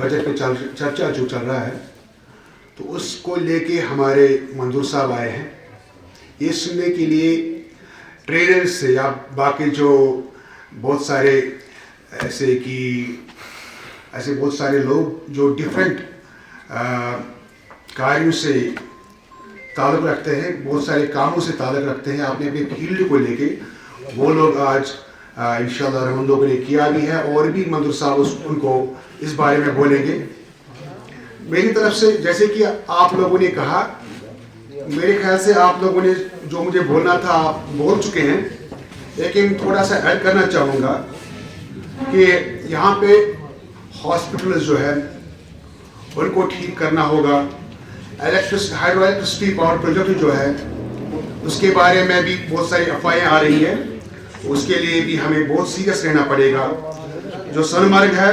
Budget पे चर्चा जो चल रहा है, तो उसको लेके हमारे मंजूर साहब आए हैं ये सुनने के लिए ट्रेडर्स से या बाकी जो बहुत सारे ऐसे बहुत सारे लोग जो डिफरेंट कार्यों से ताल्लुक़ रखते हैं, बहुत सारे कामों से ताल्लुक़ रखते हैं अपने अपने फील्ड को लेके, वो लोग आज इंशाअल्लाह हम लोगों ने किया भी है और भी मंजूर साहब उनको इस बारे में बोलेंगे। मेरी तरफ से जैसे कि आप लोगों ने कहा, मेरे ख्याल से आप लोगों ने जो मुझे बोलना था आप बोल चुके हैं, लेकिन थोड़ा सा ऐड करना चाहूँगा कि यहाँ पे हॉस्पिटल जो है उनको ठीक करना होगा। हाइड्रो इलेक्ट्रिसिटी पावर प्रोजेक्ट जो है उसके बारे में भी बहुत सारी अफवाहें आ रही हैं, उसके लिए भी हमें बहुत सीरियस रहना पड़ेगा। जो सोनमर्ग है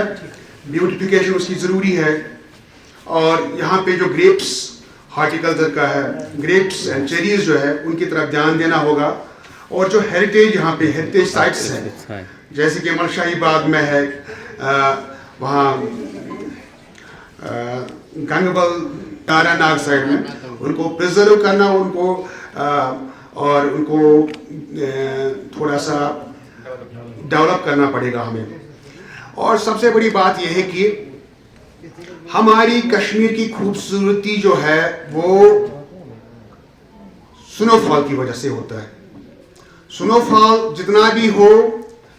ब्यूटिफिकेशन उसकी ज़रूरी है, और यहाँ पे जो ग्रेप्स हॉर्टिकल्चर का है, ग्रेप्स एंड चेरीज जो है उनकी तरफ ध्यान देना होगा। और जो हेरिटेज यहाँ पे हेरिटेज साइट्स हैं जैसे कि मलशाही बाग में है, वहाँ गंगबल तारानाग साइड में उनको प्रिजर्व करना, और उनको थोड़ा सा डेवलप करना पड़ेगा हमें। और सबसे बड़ी बात यह है कि हमारी कश्मीर की खूबसूरती जो है वो स्नोफॉल की वजह से होता है। स्नोफॉल जितना भी हो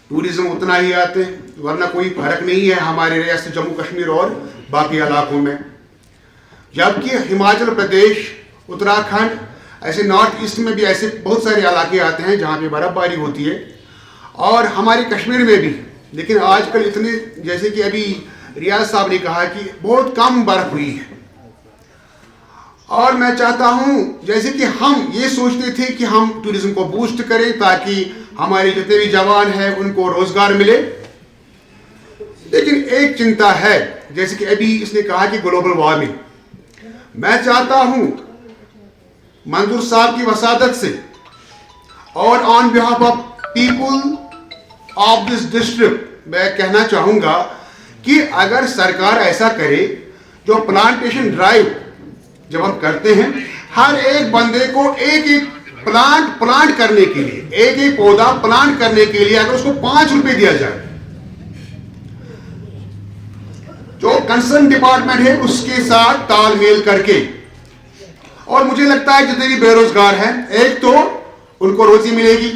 टूरिज्म उतना ही आते हैं, वरना कोई फर्क नहीं है हमारे रियासत जम्मू कश्मीर और बाकी इलाकों में। जबकि हिमाचल प्रदेश, उत्तराखंड, ऐसे नॉर्थ ईस्ट में भी ऐसे बहुत सारे इलाके आते हैं जहाँ पे बर्फ़बारी होती है, और हमारे कश्मीर में भी। लेकिन आजकल इतने, जैसे कि अभी रियाज साहब ने कहा कि बहुत कम बर्फ़ हुई है। और मैं चाहता हूँ, जैसे कि हम ये सोचते थे कि हम टूरिज्म को बूस्ट करें ताकि हमारे जितने भी जवान हैं उनको रोज़गार मिले, लेकिन एक चिंता है, जैसे कि अभी इसने कहा कि ग्लोबल वार्मिंग। मैं चाहता हूँ मंजूर साहब की वसादत से और on behalf of people of this district मैं कहना चाहूँगा कि अगर सरकार ऐसा करे, जो प्लांटेशन ड्राइव जब हम करते हैं, हर एक बंदे को एक एक प्लांट करने के लिए, एक एक पौधा प्लांट करने के लिए अगर उसको 5 रुपए दिया जाए, जो कंसर्न डिपार्टमेंट है उसके साथ तालमेल करके, और मुझे लगता है जितने भी बेरोजगार हैं, एक तो उनको रोजी मिलेगी,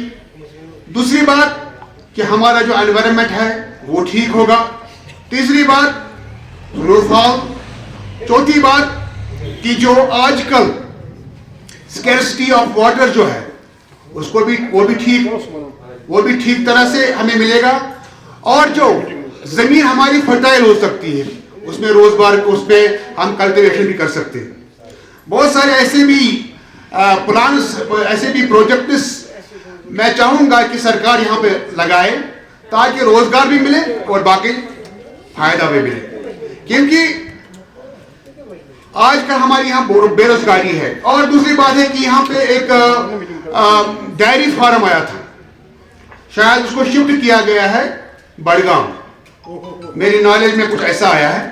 दूसरी बात कि हमारा जो एनवायरनमेंट है वो ठीक होगा, तीसरी बात स्नोफॉल, चौथी बात कि जो आजकल स्कैर्सिटी ऑफ वाटर जो है उसको भी वो भी ठीक तरह से हमें मिलेगा, और जो जमीन हमारी फर्टाइल हो सकती है उसमें रोजगार, उसमें हम कल्टीवेशन भी कर सकते हैं। बहुत सारे ऐसे भी प्लान्स, ऐसे भी प्रोजेक्ट्स मैं चाहूँगा कि सरकार यहाँ पे लगाए ताकि रोजगार भी मिले और बाकी फायदा भी मिले, क्योंकि आजकल हमारे यहाँ बेरोजगारी है। और दूसरी बात है कि यहाँ पे एक डायरी फार्म आया था, शायद उसको शिफ्ट किया गया है बड़गांव, मेरी नॉलेज में कुछ ऐसा आया है।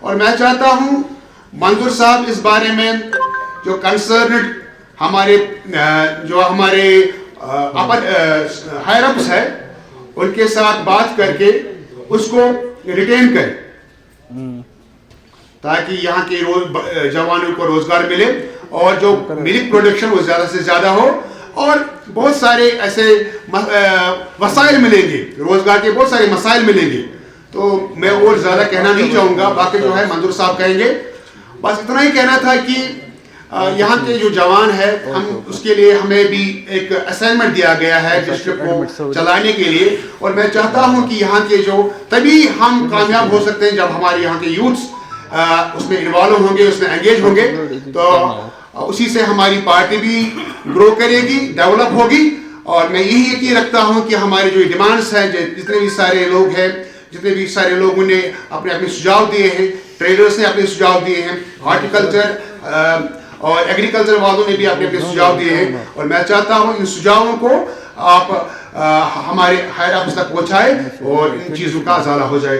और मैं चाहता हूँ मंजूर साहब इस बारे में जो कंसर्न्ड हमारे हायर अप्स है उनके साथ बात करके उसको रिटेन करें, ताकि यहाँ के जवानों को रोजगार मिले और जो मिल्क प्रोडक्शन वो ज़्यादा से ज़्यादा हो, और बहुत सारे ऐसे वसाइल मिलेंगे, रोजगार के बहुत सारे मसाइल मिलेंगे। तो मैं और ज़्यादा कहना नहीं चाहूँगा, बाकी जो है मंजूर साहब कहेंगे। बस इतना ही कहना था कि यहाँ के जो जवान है, हम उसके लिए हमें भी एक असाइनमेंट दिया गया है डिस्ट्रिक्ट को चलाने के लिए, और मैं चाहता हूँ कि यहाँ के जो, तभी हम कामयाब हो सकते हैं जब हमारे यहाँ के यूथ्स उसमें इन्वॉल्व होंगे, उसमें एंगेज होंगे, तो उसी से हमारी पार्टी भी ग्रो करेगी, डेवलप होगी। और मैं यही यकीन रखता हूँ कि हमारे जो डिमांड्स हैं, जितने भी सारे लोग हैं, जितने भी सारे लोगों ने अपने अपने सुझाव दिए हैं, ट्रेडर्स ने अपने सुझाव दिए हैं, हॉर्टिकल्चर और एग्रीकल्चर वालों ने भी अपने अपने सुझाव दिए हैं, और मैं चाहता हूँ इन सुझावों को आप हमारे हायर अप्स तक पहुँचाएं और इन चीज़ों का अजाला हो जाए।